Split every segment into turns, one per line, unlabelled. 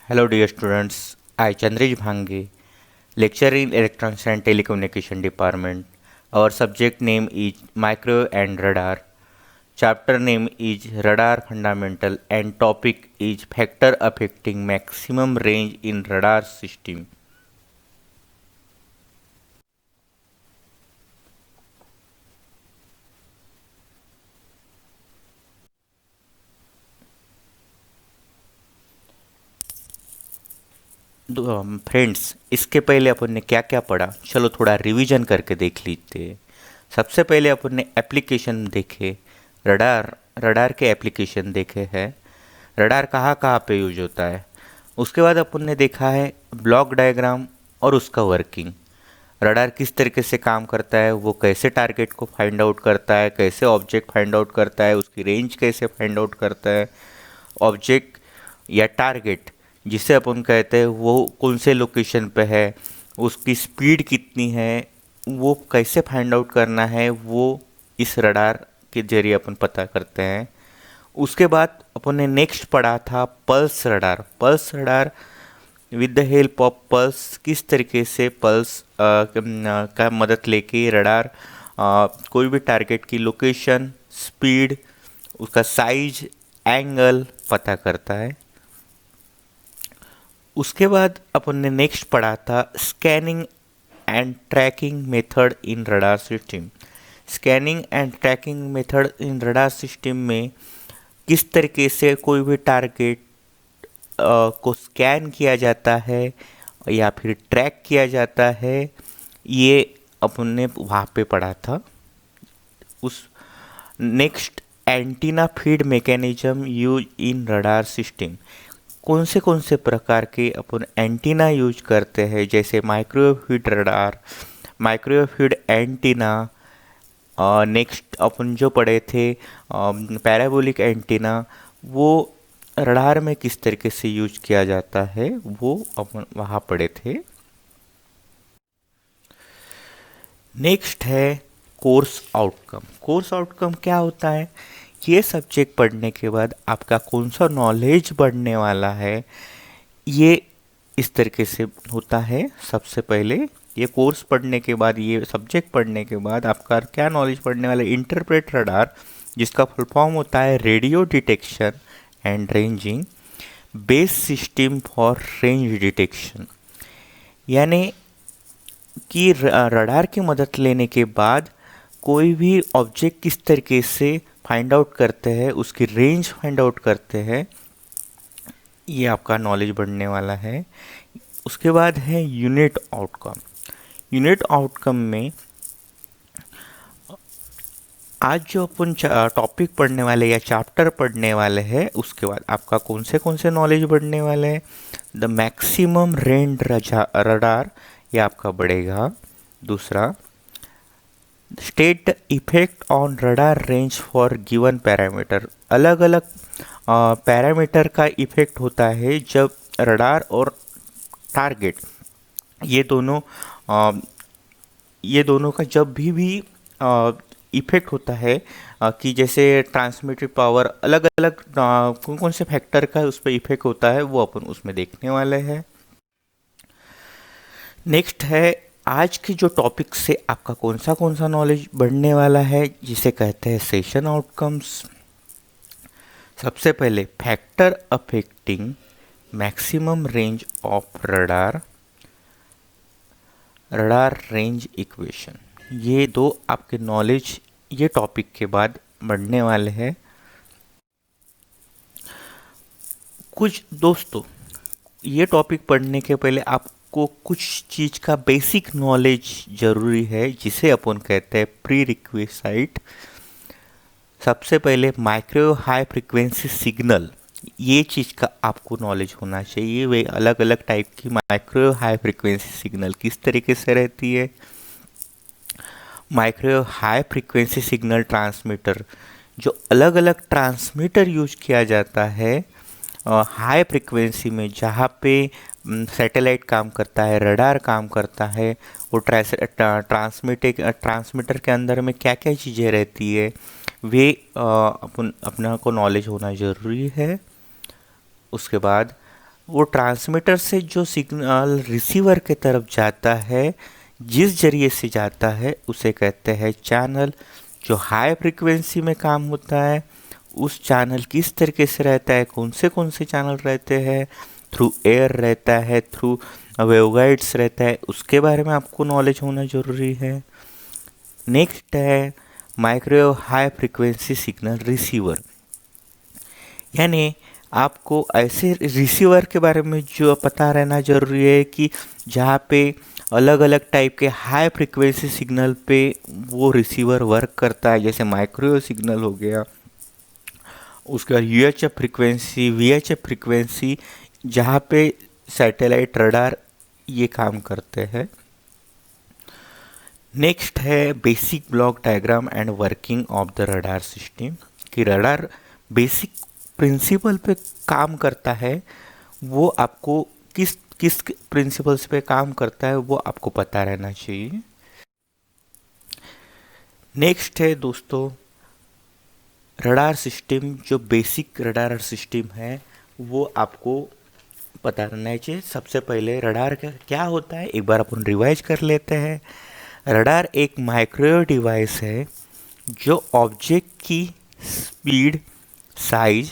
Hello, dear students. I Chandrij Bhange, lecturer in Electronics and Telecommunication Department. Our subject name is Micro and Radar. Chapter name is Radar Fundamental and topic is Factor affecting maximum range in radar system. Friends, इसके पहले अपन ने क्या क्या पढ़ा, चलो थोड़ा revision करके देख लीजिए। सबसे पहले अपन ने एप्लीकेशन देखे। रडार रडार के एप्लीकेशन देखे हैं। रडार कहाँ कहाँ पे यूज होता है। उसके बाद अपन ने देखा है ब्लॉक डायग्राम और उसका वर्किंग। रडार किस तरीके से काम करता है, वो कैसे टारगेट को फाइंड आउट करता है, कैसे ऑब्जेक्ट फाइंड आउट करता है, उसकी रेंज कैसे फाइंड आउट करता है, ऑब्जेक्ट या टारगेट जिसे अपन कहते हैं वो कौन से लोकेशन पे है, उसकी स्पीड कितनी है, वो कैसे फाइंड आउट करना है, वो इस रडार के जरिए अपन पता करते हैं। उसके बाद अपन ने नेक्स्ट पढ़ा था pulse radar. Pulse radar with the help of pulse, किस तरीके से पल्स का मदद लेके रडार कोई भी टारगेट की लोकेशन, स्पीड, उसका साइज, एंगल पता करता है। उसके बाद अपन ने नेक्स्ट पढ़ा था scanning and tracking method in radar system. Scanning and tracking method in radar system में किस तरीके से कोई भी टारगेट को स्कैन किया जाता है या फिर ट्रैक किया जाता है, ये अपन ने वहाँ पे पढ़ा था। उस next antenna feed mechanism use in radar system. कौन से प्रकार के अपन एंटीना यूज करते हैं, जैसे microwave feed radar, microwave feed antenna. Next अपन जो पढ़े थे पैराबोलिक एंटीना, वो रडार में किस तरीके से यूज किया जाता है वो अपन वहाँ पढ़े थे। नेक्स्ट है कोर्स आउटकम। कोर्स आउटकम क्या होता है, ये सब्जेक्ट पढ़ने के बाद आपका कौन सा नॉलेज बढ़ने वाला है, ये इस तरीके से होता है। सबसे पहले ये कोर्स पढ़ने के बाद, ये सब्जेक्ट पढ़ने के बाद आपका क्या नॉलेज पढ़ने वाला है, इंटरप्रेट रडार, जिसका फुल फॉर्म होता है radio detection and ranging base system for range detection. यानी कि रडार की मदद लेने के बाद कोई भी ऑब्जेक्ट किस तरीके से फाइंड आउट करते हैं, उसकी रेंज फाइंड आउट करते हैं, ये आपका नॉलेज बढ़ने वाला है। उसके बाद है यूनिट आउटकम। यूनिट आउटकम में आज जो अपन टॉपिक पढ़ने वाले या चैप्टर पढ़ने वाले हैं, उसके बाद आपका कौन से नॉलेज बढ़ने वाले हैं। द मैक्सिमम रेंज रडार, ये आपका बढ़ेगा। दूसरा, state the effect on radar range for given parameter. अलग अलग पैरामीटर का इफेक्ट होता है जब रडार और टारगेट ये दोनों का जब भी इफेक्ट होता है, कि जैसे ट्रांसमिटिव पावर, अलग अलग कौन कौन से फैक्टर का उस पर इफेक्ट होता है, वो अपन उसमें देखने वाले हैं। नेक्स्ट है आज के जो टॉपिक से आपका कौन सा नॉलेज बढ़ने वाला है, जिसे कहते हैं सेशन आउटकम्स। सबसे पहले factor affecting maximum range of radar, radar range equation. ये दो आपके नॉलेज ये टॉपिक के बाद बढ़ने वाले हैं। कुछ दोस्तों, ये टॉपिक पढ़ने के पहले आपको कुछ चीज़ का बेसिक नॉलेज ज़रूरी है, जिसे अपन कहते हैं प्री रिक्विसाइट। सबसे पहले माइक्रो हाई फ्रिक्वेंसी सिग्नल, ये चीज़ का आपको नॉलेज होना चाहिए। वे अलग अलग टाइप की माइक्रो हाई फ्रिक्वेंसी सिग्नल किस तरीके से रहती है। Micro high frequency signal transmitter, जो अलग अलग ट्रांसमीटर यूज किया जाता है हाई फ्रिक्वेंसी में, जहाँ पे सैटेलाइट काम करता है, रडार काम करता है, वो ट्रांसमीटर के अंदर में क्या क्या चीज़ें रहती है, वे अपना को नॉलेज होना ज़रूरी है। उसके बाद वो ट्रांसमीटर से जो सिग्नल रिसीवर के तरफ जाता है, जिस जरिए से जाता है उसे कहते हैं चैनल। जो हाई फ्रीक्वेंसी में काम होता है, उस चैनल किस तरीके से रहता है, कौन से चैनल रहते हैं, थ्रू एयर रहता है, थ्रू वेवगाइड्स रहता है, उसके बारे में आपको नॉलेज होना ज़रूरी है। नेक्स्ट है microwave high frequency signal receiver, यानी आपको ऐसे रिसीवर के बारे में जो पता रहना ज़रूरी है कि जहाँ पे अलग अलग टाइप के हाई फ्रीक्वेंसी सिग्नल पे वो रिसीवर वर्क करता है, जैसे माइक्रोवेव सिग्नल हो गया, उसके बाद यूएचएफ फ्रीक्वेंसी, वीएचएफ फ्रीक्वेंसी, जहाँ पे सैटेलाइट रडार ये काम करते हैं। नेक्स्ट है basic block diagram and working of the radar system, कि रडार बेसिक प्रिंसिपल पे काम करता है, वो आपको किस किस प्रिंसिपल्स पे काम करता है वो आपको पता रहना चाहिए। नेक्स्ट है दोस्तों रडार सिस्टम, जो बेसिक रडार सिस्टम है वो आपको पता रहना चाहिए। सबसे पहले रडार क्या होता है एक बार अपन रिवाइज कर लेते हैं। रडार एक माइक्रोवेव डिवाइस है जो ऑब्जेक्ट की स्पीड, साइज,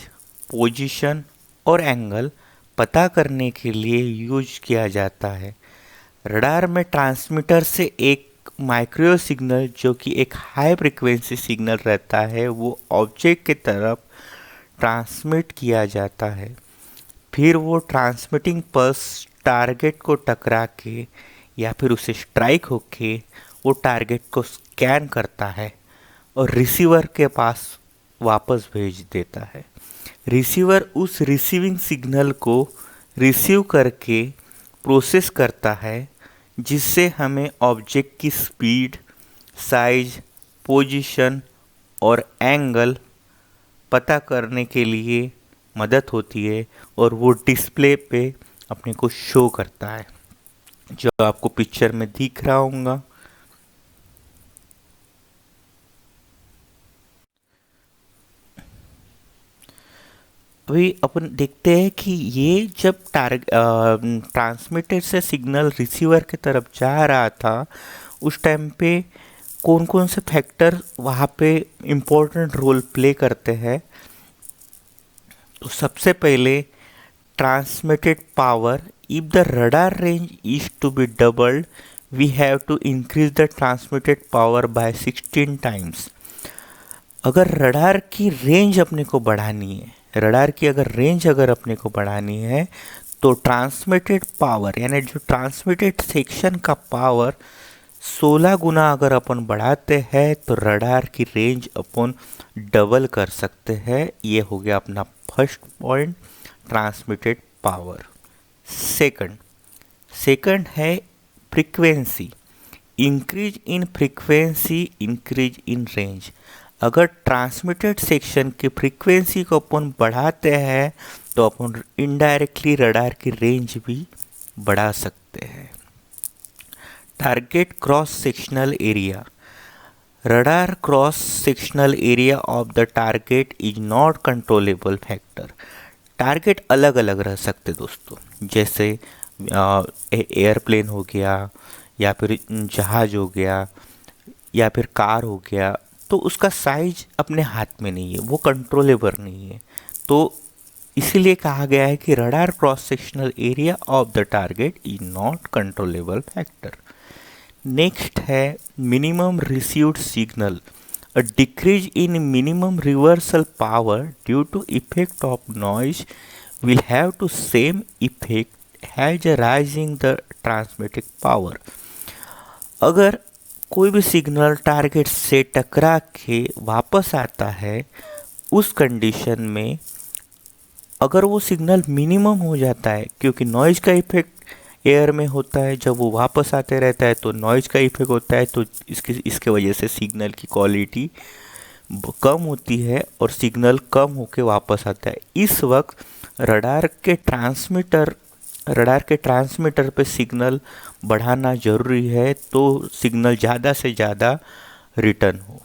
पोजीशन और एंगल पता करने के लिए यूज किया जाता है। रडार में ट्रांसमीटर से एक माइक्रोवेव सिग्नल जो कि एक हाई फ्रीक्वेंसी सिग्नल रहता है वो ऑब्जेक्ट की तरफ ट्रांसमिट किया जाता है। फिर वो ट्रांसमिटिंग पल्स टारगेट को टकरा के या फिर उसे स्ट्राइक होके वो टारगेट को स्कैन करता है और रिसीवर के पास वापस भेज देता है। रिसीवर उस रिसीविंग सिग्नल को रिसीव करके प्रोसेस करता है, जिससे हमें ऑब्जेक्ट की स्पीड, साइज, पोजीशन और एंगल पता करने के लिए मदद होती है और वो डिस्प्ले पे अपने को शो करता है, जो आपको पिक्चर में दिख रहा होगा। अभी अपन देखते हैं कि ये जब ट्रांसमीटर से सिग्नल रिसीवर की तरफ जा रहा था, उस टाइम पे कौन कौन से फैक्टर वहाँ पे इम्पोर्टेंट रोल प्ले करते हैं। तो सबसे पहले transmitted power. If the radar range is to be doubled, we have to increase the transmitted power by 16 times. अगर रडार की रेंज अपने को बढ़ानी है, रडार की अगर रेंज अपने को बढ़ानी है, तो ट्रांसमिटेड पावर यानी जो ट्रांसमिटेड सेक्शन का पावर 16 गुना अगर अपन बढ़ाते हैं तो रडार की रेंज अपन डबल कर सकते हैं। ये हो गया अपना first point, transmitted power. Second है frequency. Increase in frequency, increase in range. अगर ट्रांसमिटेड सेक्शन की फ्रीक्वेंसी को अपन बढ़ाते हैं तो अपन इनडायरेक्टली रडार की रेंज भी बढ़ा सकते हैं। Target cross sectional area. Radar cross sectional area of the target is not controllable factor. Target अलग अलग रह सकते दोस्तों, जैसे एयरप्लेन हो गया, या फिर जहाज हो गया, या फिर कार हो गया, तो उसका साइज अपने हाथ में नहीं है, वो कंट्रोलेबल नहीं है। तो इसीलिए कहा गया है कि radar cross sectional area of the target is not controllable factor. Next है minimum received signal. A decrease in minimum reversal power due to effect of noise will have to same effect as a rising the transmitted power. अगर कोई भी signal target से टकरा के वापस आता है, उस कंडीशन में अगर वो सिग्नल मिनिमम हो जाता है, क्योंकि नॉइज का इफेक्ट एयर में होता है, जब वो वापस आते रहता है तो नॉइज का इफेक्ट होता है, तो इसके वजह से सिग्नल की क्वालिटी कम होती है और सिग्नल कम होके वापस आता है। इस वक्त रडार के ट्रांसमीटर पे सिग्नल बढ़ाना ज़रूरी है, तो सिग्नल ज़्यादा से ज़्यादा रिटर्न हो।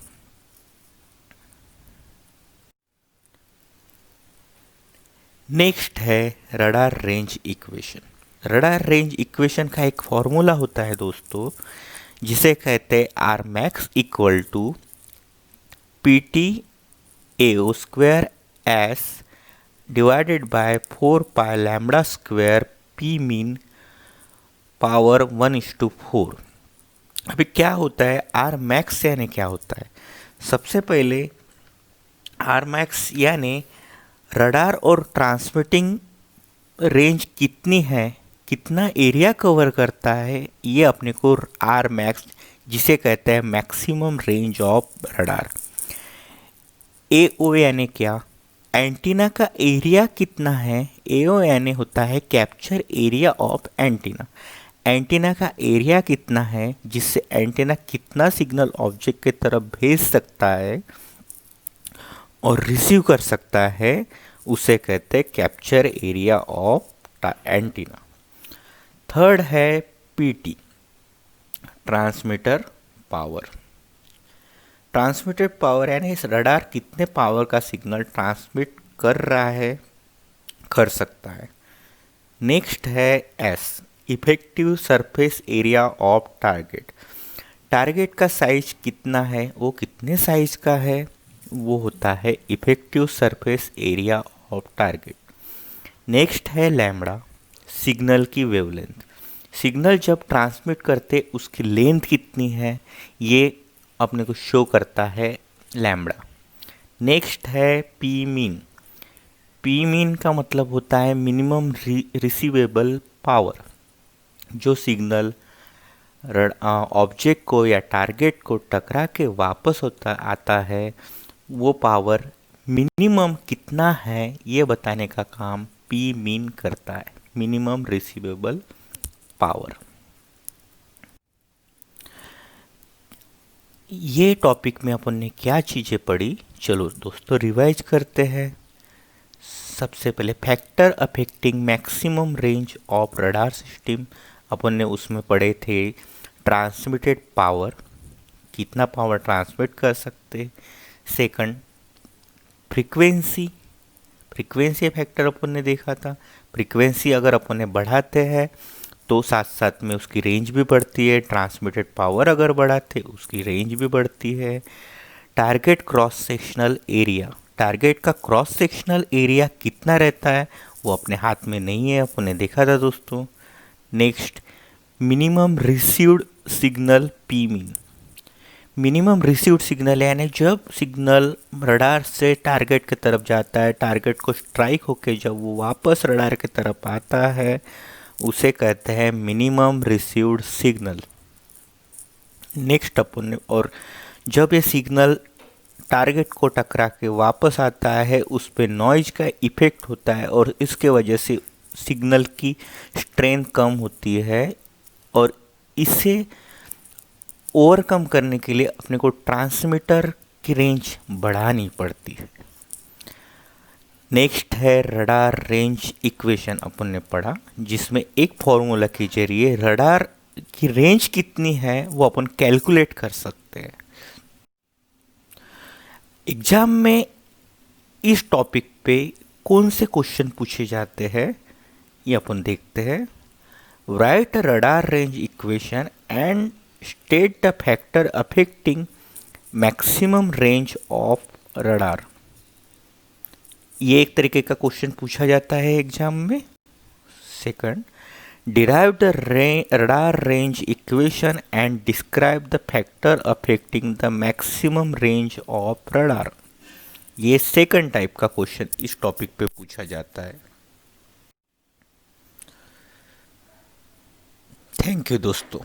नेक्स्ट है radar range equation. Radar range equation का एक फॉर्मूला होता है दोस्तों, जिसे कहते हैं R max equal to P T A O square S divided by 4 pi lambda square P mean power 1:4। अभी क्या होता है आर मैक्स यानी क्या होता है? सबसे पहले आर मैक्स यानी रडार और ट्रांसमिटिंग रेंज कितनी है, कितना एरिया कवर करता है, ये अपने को आर मैक्स, जिसे कहते हैं मैक्सिमम रेंज ऑफ रडार। ए ओ यानी क्या? एंटीना का एरिया कितना है? ए ओ यानी होता है capture area of antenna. Antenna का एरिया कितना है, जिससे एंटीना कितना सिग्नल ऑब्जेक्ट की तरफ भेज सकता है और रिसीव कर सकता है, उसे कहते हैं capture area of antenna. Third है PT, transmitter power. Transmitted power यानी इस रडार कितने पावर का सिग्नल ट्रांसमिट कर रहा है, कर सकता है। नेक्स्ट है S, effective surface area of target. Target का साइज कितना है, वो कितने साइज का है, वो होता है effective surface area of target. Next है लैम्बडा, सिग्नल की वेवलेंथ। सिग्नल जब ट्रांसमिट करते उसकी लेंथ कितनी है, ये अपने को शो करता है लैम्बडा। नेक्स्ट है पी मीन। पी मीन का मतलब होता है मिनिमम रिसीवेबल पावर। जो सिग्नल ऑब्जेक्ट को या टारगेट को टकरा के वापस आता है, वो पावर मिनिमम कितना है ये बताने का काम पी मीन करता है, मिनिमम रिसीवेबल पावर। ये टॉपिक में अपन ने क्या चीज़ें पढ़ी, चलो दोस्तों रिवाइज करते हैं। सबसे पहले factor affecting maximum range of radar system, अपन ने उसमें पढ़े थे ट्रांसमिटेड पावर, कितना पावर ट्रांसमिट कर सकते। सेकंड फ्रीक्वेंसी, फ्रीक्वेंसी फैक्टर अपन ने देखा था। फ्रीक्वेंसी अगर अपन ने बढ़ाते हैं तो साथ साथ में उसकी रेंज भी बढ़ती है। ट्रांसमिटेड पावर अगर बढ़ाते उसकी रेंज भी बढ़ती है। Target cross sectional area, target का क्रॉस सेक्शनल एरिया कितना रहता है वो अपने हाथ में नहीं है, अपन ने देखा था दोस्तों। Next minimum received signal P mean. Minimum received signal यानी जब सिग्नल रडार से टारगेट की तरफ जाता है, टारगेट को स्ट्राइक होके जब वो वापस रडार की तरफ आता है, उसे कहते हैं मिनिमम रिसीव्ड सिग्नल। नेक्स्ट अपन, और जब ये सिग्नल टारगेट को टकरा के वापस आता है उस पर नॉइज का इफेक्ट होता है और इसके वजह से सिग्नल की स्ट्रेंथ कम होती है और इसे ओवरकम करने के लिए अपने को ट्रांसमीटर की रेंज बढ़ानी पड़ती है। नेक्स्ट है रडार रेंज इक्वेशन, अपन ने पढ़ा जिसमें एक फॉर्मूला के जरिए रडार की रेंज कितनी है वो अपन कैलकुलेट कर सकते हैं। एग्जाम में इस टॉपिक पे कौन से क्वेश्चन पूछे जाते हैं ये अपन देखते हैं। Right radar range equation and state the factor affecting maximum range of radar, ये एक तरीके का क्वेश्चन पूछा जाता है एग्जाम में। Second, derive the radar range equation and describe the factor affecting the maximum range of radar, ये second type का क्वेश्चन इस टॉपिक पे पूछा जाता है। थैंक यू दोस्तों।